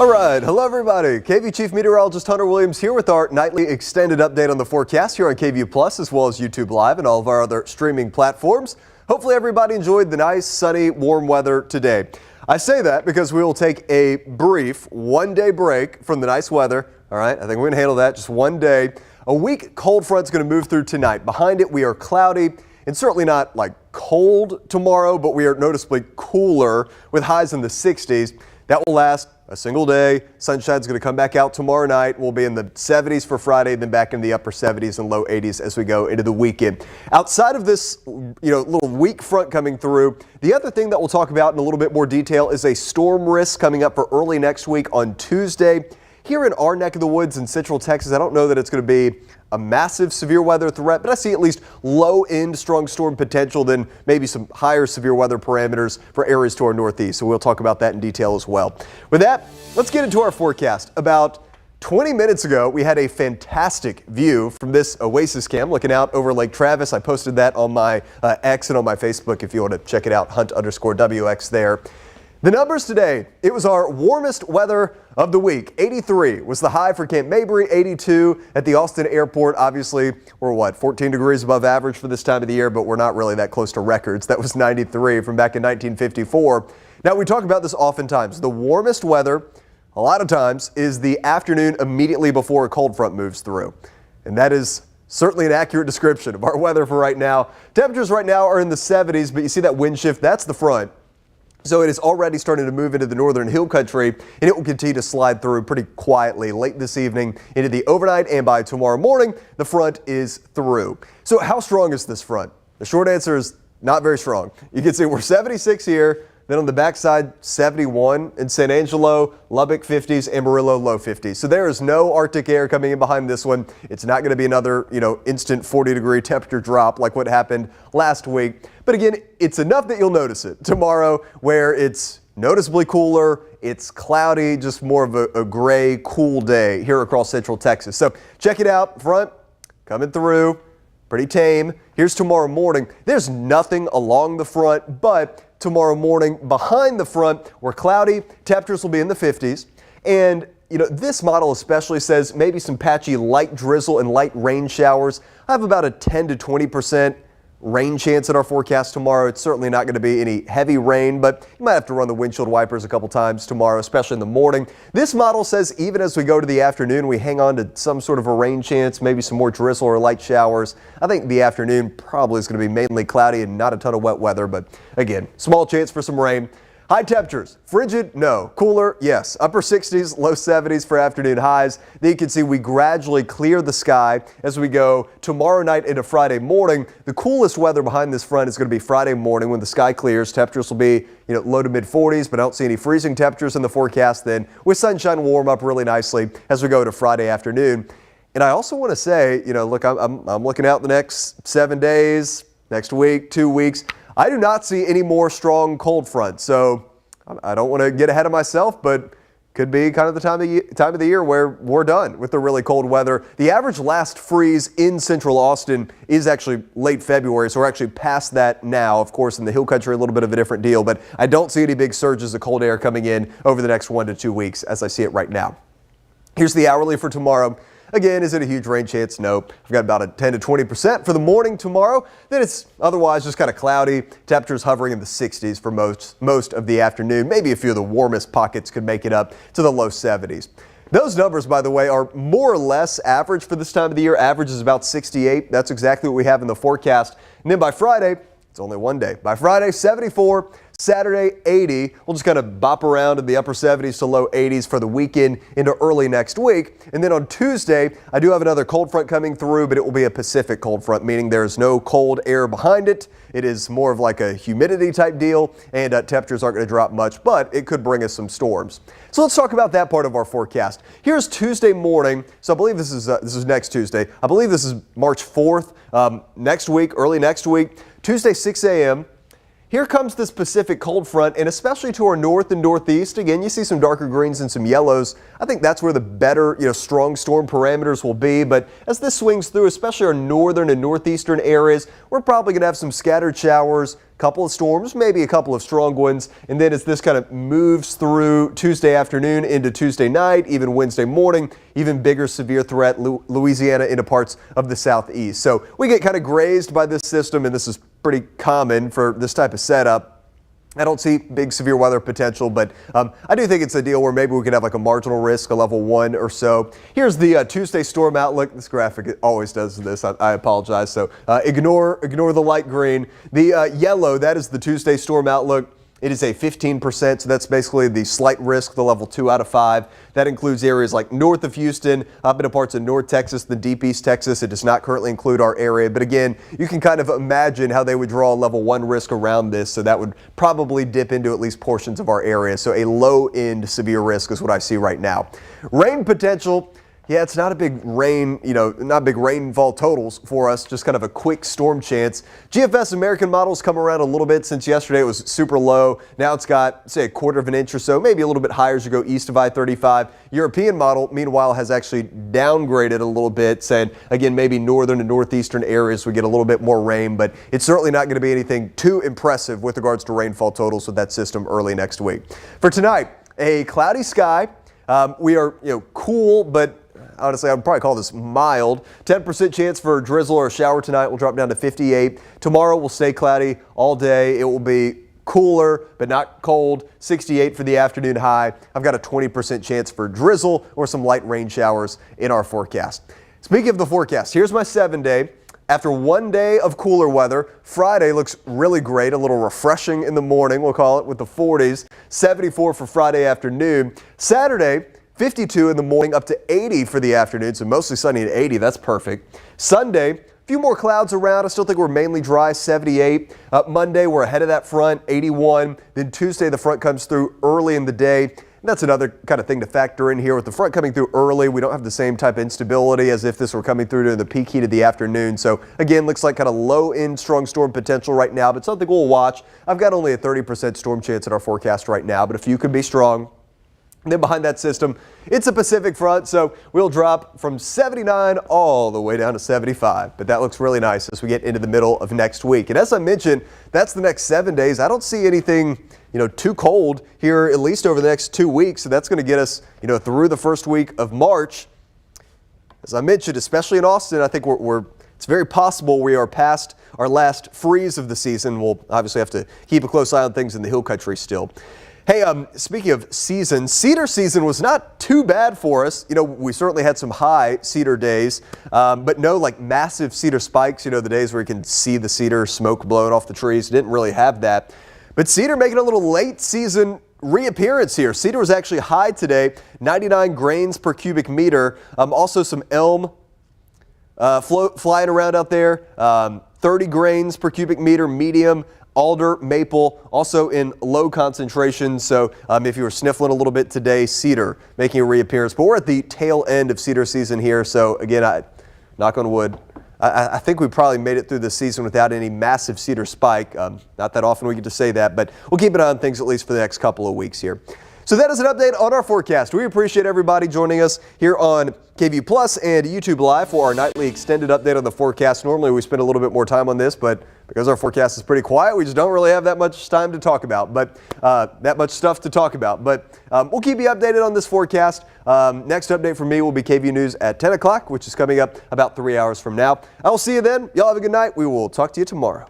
All right, hello everybody. KVUE Chief Meteorologist Hunter Williams here with our nightly extended update on the forecast here on KVUE Plus as well as YouTube Live and all of our other streaming platforms. Hopefully everybody enjoyed the nice, sunny, warm weather today. I say that because we will take a brief one-day break from the nice weather. All right, I think we're going to handle that just one day. A weak cold front's going to move through tonight. Behind it, we are cloudy and certainly not like cold tomorrow, but we are noticeably cooler with highs in the 60s. That will last a single day. Sunshine's going to come back out tomorrow night. We'll be in the 70s for Friday, then back in the upper 70s and low 80s as we go into the weekend. Outside of this, little weak front coming through, the other thing that we'll talk about in a little bit more detail is a storm risk coming up for early next week on Tuesday. Here in our neck of the woods in central Texas, I don't know that it's going to be a massive severe weather threat, but I see at least low-end strong storm potential, then maybe some higher severe weather parameters for areas to our northeast. So we'll talk about that in detail as well. With that, let's get into our forecast. About 20 minutes ago, we had a fantastic view from this Oasis cam looking out over Lake Travis. I posted that on my X and on my Facebook if you want to check it out, Hunt_WX there. The numbers today, it was our warmest weather of the week. 83 was the high for Camp Mabry, 82 at the Austin airport. Obviously, we're 14 degrees above average for this time of the year, but we're not really that close to records. That was 93 from back in 1954. Now, we talk about this oftentimes. The warmest weather, a lot of times, is the afternoon immediately before a cold front moves through. And that is certainly an accurate description of our weather for right now. Temperatures right now are in the 70s, but you see that wind shift, that's the front. So it is already starting to move into the northern hill country, and it will continue to slide through pretty quietly late this evening into the overnight, and by tomorrow morning, the front is through. So how strong is this front? The short answer is not very strong. You can see we're 76 here, then on the backside, 71 in San Angelo, Lubbock 50s, Amarillo low 50s. So there is no Arctic air coming in behind this one. It's not going to be another, instant 40-degree temperature drop like what happened last week. But again, it's enough that you'll notice it tomorrow where it's noticeably cooler. It's cloudy, just more of a gray, cool day here across central Texas. So check it out. Front coming through. Pretty tame. Here's tomorrow morning. There's nothing along the front, but tomorrow morning behind the front, we're cloudy. Temperatures will be in the 50s. And, this model especially says maybe some patchy light drizzle and light rain showers. I have about a 10 to 20% rain chance in our forecast tomorrow. It's certainly not going to be any heavy rain, but you might have to run the windshield wipers a couple times tomorrow, especially in the morning. This model says even as we go to the afternoon, we hang on to some sort of a rain chance, maybe some more drizzle or light showers. I think the afternoon probably is going to be mainly cloudy and not a ton of wet weather, but again, small chance for some rain. High temperatures, frigid, no. Cooler, yes. Upper 60s, low 70s for afternoon highs. Then you can see we gradually clear the sky as we go tomorrow night into Friday morning. The coolest weather behind this front is going to be Friday morning when the sky clears. Temperatures will be, low to mid 40s, but I don't see any freezing temperatures in the forecast then. With sunshine, will warm up really nicely as we go to Friday afternoon. And I also want to say, look, I'm looking out the next 7 days, next week, 2 weeks. I do not see any more strong cold front, so I don't want to get ahead of myself, but could be kind of the time of the year where we're done with the really cold weather. The average last freeze in central Austin is actually late February, so we're actually past that now. Of course, in the hill country, a little bit of a different deal, but I don't see any big surges of cold air coming in over the next 1 to 2 weeks as I see it right now. Here's the hourly for tomorrow. Again, is it a huge rain chance? Nope. I've got about a 10 to 20% for the morning tomorrow. Then it's otherwise just kind of cloudy. Temperatures hovering in the 60s for most of the afternoon. Maybe a few of the warmest pockets could make it up to the low 70s. Those numbers, by the way, are more or less average for this time of the year. Average is about 68. That's exactly what we have in the forecast. And then by Friday, it's only one day. By Friday, 74. Saturday, 80. We'll just kind of bop around in the upper 70s to low 80s for the weekend into early next week. And then on Tuesday, I do have another cold front coming through, but it will be a Pacific cold front, meaning there's no cold air behind it. It is more of like a humidity type deal, and temperatures aren't going to drop much, but it could bring us some storms. So let's talk about that part of our forecast. Here's Tuesday morning. So I believe this is next Tuesday. I believe this is March 4th, next week, early next week. Tuesday, 6 a.m. Here comes this Pacific cold front, and especially to our north and northeast. Again, you see some darker greens and some yellows. I think that's where the better, strong storm parameters will be. But as this swings through, especially our northern and northeastern areas, we're probably going to have some scattered showers, couple of storms, maybe a couple of strong ones. And then as this kind of moves through Tuesday afternoon into Tuesday night, even Wednesday morning, even bigger severe threat, Louisiana into parts of the southeast. So we get kind of grazed by this system, and this is pretty common for this type of setup. I don't see big severe weather potential, but I do think it's a deal where maybe we could have like a marginal risk, a level 1 or so. Here's the Tuesday storm outlook. This graphic always does this. I apologize. So ignore the light green. The yellow, that is the Tuesday storm outlook. It is a 15%, so that's basically the slight risk, the level 2 out of 5. That includes areas like north of Houston, up into parts of North Texas, the deep East Texas. It does not currently include our area, but again, you can kind of imagine how they would draw a level 1 risk around this, so that would probably dip into at least portions of our area. So a low-end severe risk is what I see right now. Rain potential. Yeah, it's not a big rain, not big rainfall totals for us, just kind of a quick storm chance. GFS American models come around a little bit since yesterday. It was super low. Now it's got, say, a quarter of an inch or so, maybe a little bit higher as you go east of I-35. European model, meanwhile, has actually downgraded a little bit, saying, again, maybe northern and northeastern areas we get a little bit more rain, but it's certainly not going to be anything too impressive with regards to rainfall totals with that system early next week. For tonight, a cloudy sky. We are, cool, but honestly, I would probably call this mild. 10% chance for a drizzle or a shower tonight. Will drop down to 58. Tomorrow will stay cloudy all day. It will be cooler, but not cold. 68 for the afternoon high. I've got a 20% chance for drizzle or some light rain showers in our forecast. Speaking of the forecast, here's my 7-day. After one day of cooler weather, Friday looks really great, a little refreshing in the morning, we'll call it, with the 40s. 74 for Friday afternoon. Saturday, 52 in the morning, up to 80 for the afternoon, so mostly sunny at 80. That's perfect. Sunday, a few more clouds around. I still think we're mainly dry, 78. Monday, we're ahead of that front, 81. Then Tuesday, the front comes through early in the day. And that's another kind of thing to factor in here. With the front coming through early, we don't have the same type of instability as if this were coming through during the peak heat of the afternoon. So again, looks like kind of low-end strong storm potential right now, but something we'll watch. I've got only a 30% storm chance in our forecast right now, but a few could be strong. And then behind that system, it's a Pacific front, so we'll drop from 79 all the way down to 75. But that looks really nice as we get into the middle of next week. And as I mentioned, that's the next 7 days. I don't see anything, too cold here, at least over the next 2 weeks. So that's going to get us, through the first week of March. As I mentioned, especially in Austin, I think it's very possible we are past our last freeze of the season. We'll obviously have to keep a close eye on things in the hill country still. Hey, speaking of season, cedar season was not too bad for us. We certainly had some high cedar days, but no massive cedar spikes, the days where you can see the cedar smoke blowing off the trees. Didn't really have that. But cedar making a little late season reappearance here. Cedar was actually high today, 99 grains per cubic meter. Also some elm flying around out there, 30 grains per cubic meter, medium. Alder, maple, also in low concentration. So if you were sniffling a little bit today, cedar making a reappearance. But we're at the tail end of cedar season here. So again, knock on wood, I think we probably made it through the season without any massive cedar spike. Not that often we get to say that, but we'll keep an eye on things at least for the next couple of weeks here. So that is an update on our forecast. We appreciate everybody joining us here on KVU Plus and YouTube Live for our nightly extended update on the forecast. Normally we spend a little bit more time on this, but because our forecast is pretty quiet, we just don't really have that much time to talk about, but that much stuff to talk about. But we'll keep you updated on this forecast. Next update from me will be KVU News at 10 o'clock, which is coming up about 3 hours from now. I will see you then. Y'all have a good night. We will talk to you tomorrow.